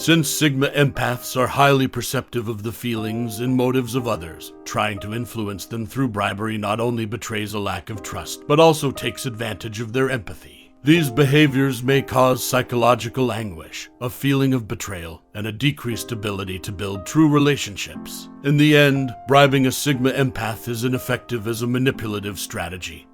Since Sigma Empaths are highly perceptive of the feelings and motives of others, trying to influence them through bribery not only betrays a lack of trust, but also takes advantage of their empathy. These behaviors may cause psychological anguish, a feeling of betrayal, and a decreased ability to build true relationships. In the end, bribing a Sigma Empath is ineffective as a manipulative strategy,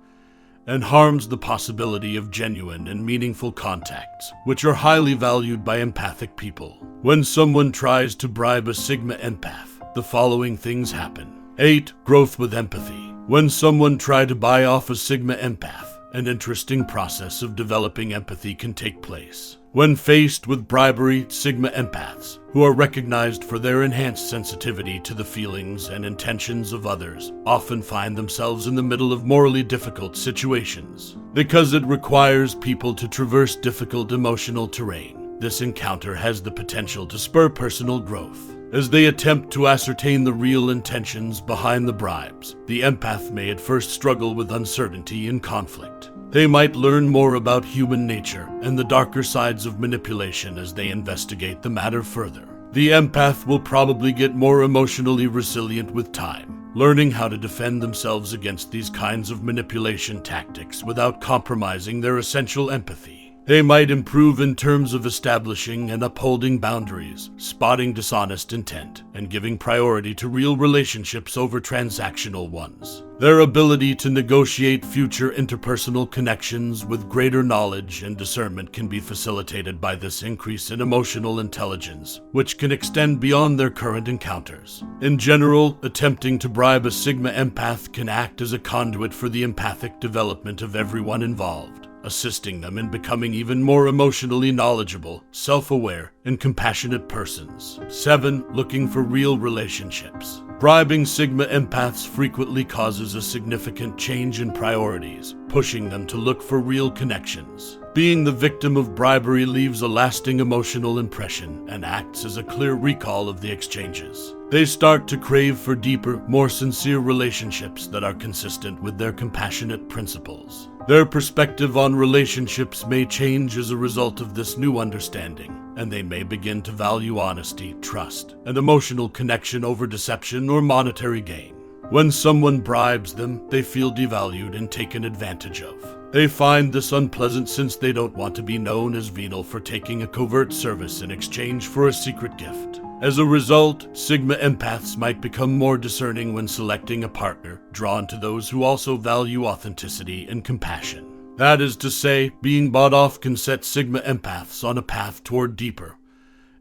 and harms the possibility of genuine and meaningful contacts, which are highly valued by empathic people. When someone tries to bribe a Sigma Empath, the following things happen. 8. Growth with empathy. When someone tries to buy off a Sigma Empath, an interesting process of developing empathy can take place. When faced with bribery, Sigma Empaths, who are recognized for their enhanced sensitivity to the feelings and intentions of others, often find themselves in the middle of morally difficult situations. Because it requires people to traverse difficult emotional terrain, this encounter has the potential to spur personal growth. As they attempt to ascertain the real intentions behind the bribes, the empath may at first struggle with uncertainty and conflict. They might learn more about human nature and the darker sides of manipulation as they investigate the matter further. The empath will probably get more emotionally resilient with time, learning how to defend themselves against these kinds of manipulation tactics without compromising their essential empathy. They might improve in terms of establishing and upholding boundaries, spotting dishonest intent, and giving priority to real relationships over transactional ones. Their ability to negotiate future interpersonal connections with greater knowledge and discernment can be facilitated by this increase in emotional intelligence, which can extend beyond their current encounters. In general, attempting to bribe a Sigma Empath can act as a conduit for the empathic development of everyone involved, assisting them in becoming even more emotionally knowledgeable, self-aware, and compassionate persons. 7. Looking for real relationships. Bribing Sigma Empaths frequently causes a significant change in priorities, pushing them to look for real connections. Being the victim of bribery leaves a lasting emotional impression and acts as a clear recall of the exchanges. They start to crave for deeper, more sincere relationships that are consistent with their compassionate principles. Their perspective on relationships may change as a result of this new understanding, and they may begin to value honesty, trust, and emotional connection over deception or monetary gain. When someone bribes them, they feel devalued and taken advantage of. They find this unpleasant since they don't want to be known as venal for taking a covert service in exchange for a secret gift. As a result, Sigma Empaths might become more discerning when selecting a partner, drawn to those who also value authenticity and compassion. That is to say, being bought off can set Sigma Empaths on a path toward deeper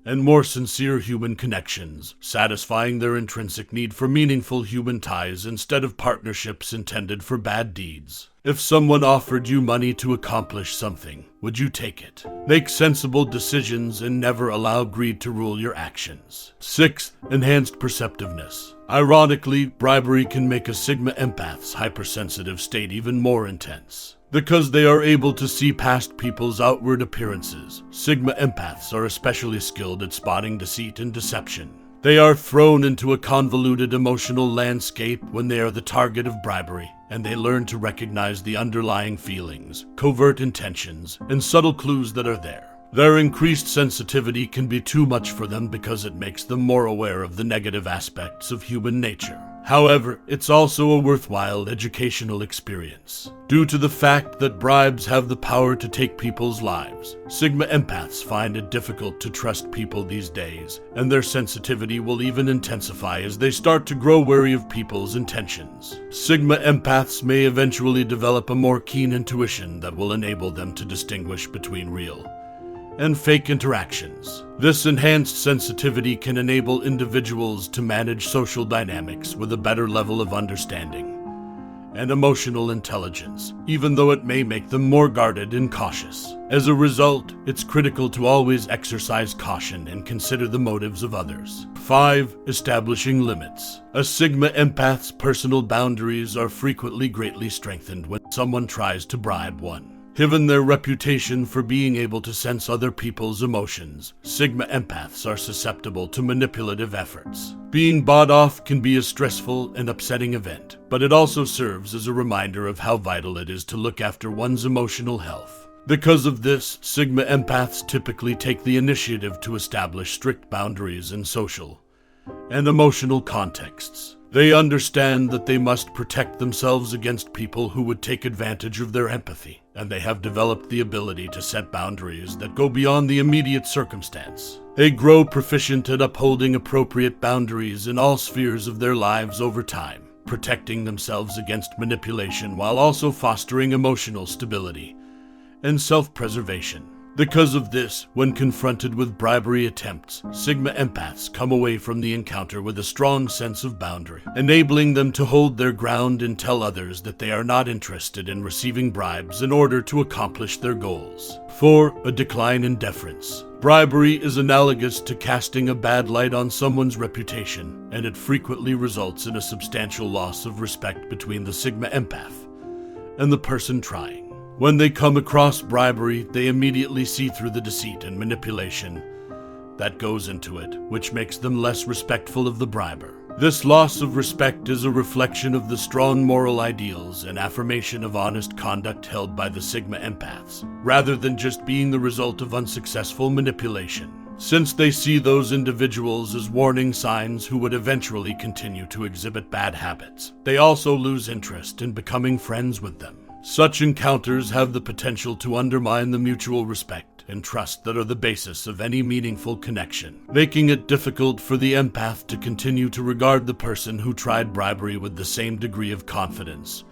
and more sincere human connections, satisfying their intrinsic need for meaningful human ties instead of partnerships intended for bad deeds. If someone offered you money to accomplish something, would you take it? Make sensible decisions and never allow greed to rule your actions. 6. Enhanced perceptiveness. Ironically, bribery can make a Sigma Empath's hypersensitive state even more intense. Because they are able to see past people's outward appearances, Sigma Empaths are especially skilled at spotting deceit and deception. They are thrown into a convoluted emotional landscape when they are the target of bribery, and they learn to recognize the underlying feelings, covert intentions, and subtle clues that are there. Their increased sensitivity can be too much for them because it makes them more aware of the negative aspects of human nature. However, it's also a worthwhile educational experience. Due to the fact that bribes have the power to take people's lives, Sigma Empaths find it difficult to trust people these days, and their sensitivity will even intensify as they start to grow wary of people's intentions. Sigma Empaths may eventually develop a more keen intuition that will enable them to distinguish between real and fake interactions. This enhanced sensitivity can enable individuals to manage social dynamics with a better level of understanding and emotional intelligence, even though it may make them more guarded and cautious. As a result, it's critical to always exercise caution and consider the motives of others. 5. Establishing limits. A Sigma Empath's personal boundaries are frequently greatly strengthened when someone tries to bribe one. Given their reputation for being able to sense other people's emotions, Sigma Empaths are susceptible to manipulative efforts. Being bought off can be a stressful and upsetting event, but it also serves as a reminder of how vital it is to look after one's emotional health. Because of this, Sigma Empaths typically take the initiative to establish strict boundaries in social and emotional contexts. They understand that they must protect themselves against people who would take advantage of their empathy, and they have developed the ability to set boundaries that go beyond the immediate circumstance. They grow proficient at upholding appropriate boundaries in all spheres of their lives over time, protecting themselves against manipulation while also fostering emotional stability and self-preservation. Because of this, when confronted with bribery attempts, Sigma Empaths come away from the encounter with a strong sense of boundary, enabling them to hold their ground and tell others that they are not interested in receiving bribes in order to accomplish their goals. 4. A decline in deference. Bribery is analogous to casting a bad light on someone's reputation, and it frequently results in a substantial loss of respect between the Sigma Empath and the person trying. When they come across bribery, they immediately see through the deceit and manipulation that goes into it, which makes them less respectful of the briber. This loss of respect is a reflection of the strong moral ideals and affirmation of honest conduct held by the Sigma Empaths, rather than just being the result of unsuccessful manipulation. Since they see those individuals as warning signs who would eventually continue to exhibit bad habits, they also lose interest in becoming friends with them. Such encounters have the potential to undermine the mutual respect and trust that are the basis of any meaningful connection, making it difficult for the empath to continue to regard the person who tried bribery with the same degree of confidence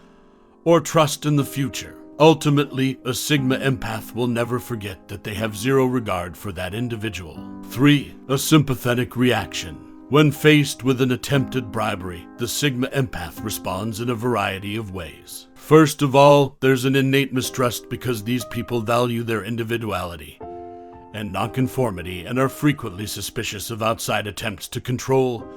or trust in the future. Ultimately, a Sigma Empath will never forget that they have zero regard for that individual. 3. A sympathetic reaction. When faced with an attempted bribery, the Sigma Empath responds in a variety of ways. First of all, there's an innate mistrust because these people value their individuality and nonconformity and are frequently suspicious of outside attempts to control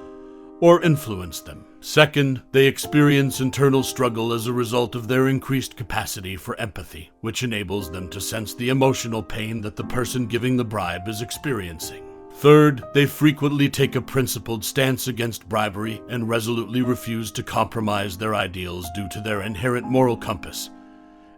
or influence them. Second, they experience internal struggle as a result of their increased capacity for empathy, which enables them to sense the emotional pain that the person giving the bribe is experiencing. Third, they frequently take a principled stance against bribery and resolutely refuse to compromise their ideals due to their inherent moral compass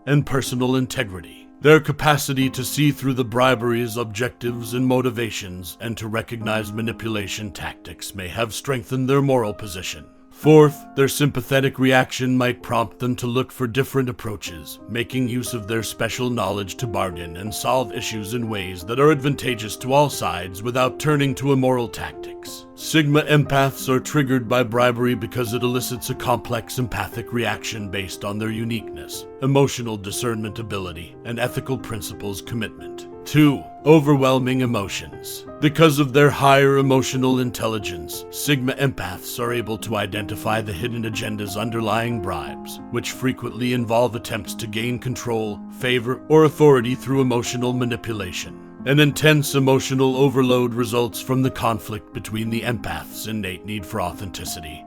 and personal integrity. Their capacity to see through the bribery's objectives and motivations and to recognize manipulation tactics may have strengthened their moral position. Fourth, their sympathetic reaction might prompt them to look for different approaches, making use of their special knowledge to bargain and solve issues in ways that are advantageous to all sides without turning to immoral tactics. Sigma Empaths are triggered by bribery because it elicits a complex empathic reaction based on their uniqueness, emotional discernment ability, and ethical principles commitment. 2. Overwhelming emotions. Because of their higher emotional intelligence, Sigma Empaths are able to identify the hidden agendas underlying bribes, which frequently involve attempts to gain control, favor, or authority through emotional manipulation. An intense emotional overload results from the conflict between the empath's innate need for authenticity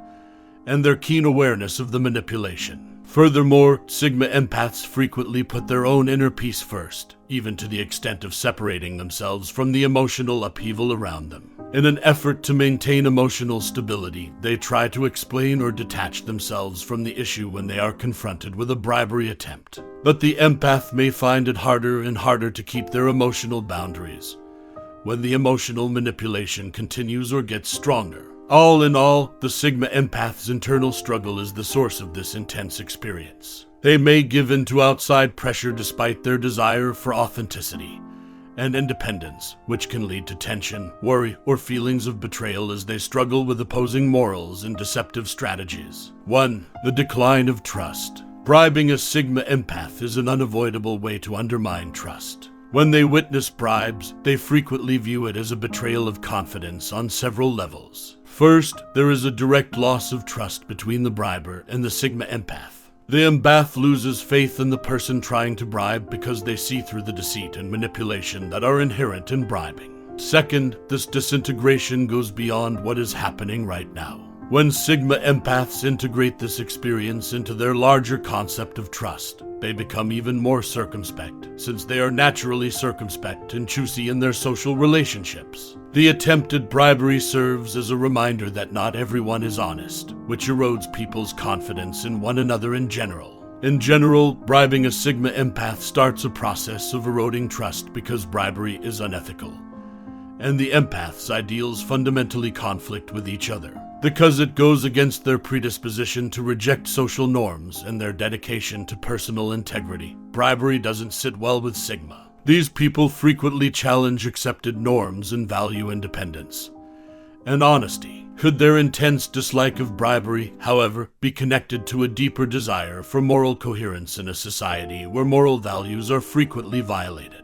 and their keen awareness of the manipulation. Furthermore, Sigma Empaths frequently put their own inner peace first, even to the extent of separating themselves from the emotional upheaval around them. In an effort to maintain emotional stability, they try to explain or detach themselves from the issue when they are confronted with a bribery attempt. But the empath may find it harder and harder to keep their emotional boundaries when the emotional manipulation continues or gets stronger. All in all, the Sigma Empath's internal struggle is the source of this intense experience. They may give in to outside pressure despite their desire for authenticity and independence, which can lead to tension, worry, or feelings of betrayal as they struggle with opposing morals and deceptive strategies. 1. The decline of trust. Bribing a Sigma Empath is an unavoidable way to undermine trust. When they witness bribes, they frequently view it as a betrayal of confidence on several levels. First, there is a direct loss of trust between the briber and the Sigma Empath. The empath loses faith in the person trying to bribe because they see through the deceit and manipulation that are inherent in bribing. Second, this disintegration goes beyond what is happening right now. When Sigma Empaths integrate this experience into their larger concept of trust, they become even more circumspect, since they are naturally circumspect and choosy in their social relationships. The attempted bribery serves as a reminder that not everyone is honest, which erodes people's confidence in one another in general. In general, bribing a Sigma Empath starts a process of eroding trust because bribery is unethical, and the empath's ideals fundamentally conflict with each other, because it goes against their predisposition to reject social norms and their dedication to personal integrity. Bribery doesn't sit well with Sigma. These people frequently challenge accepted norms and value independence and honesty. Could their intense dislike of bribery, however, be connected to a deeper desire for moral coherence in a society where moral values are frequently violated?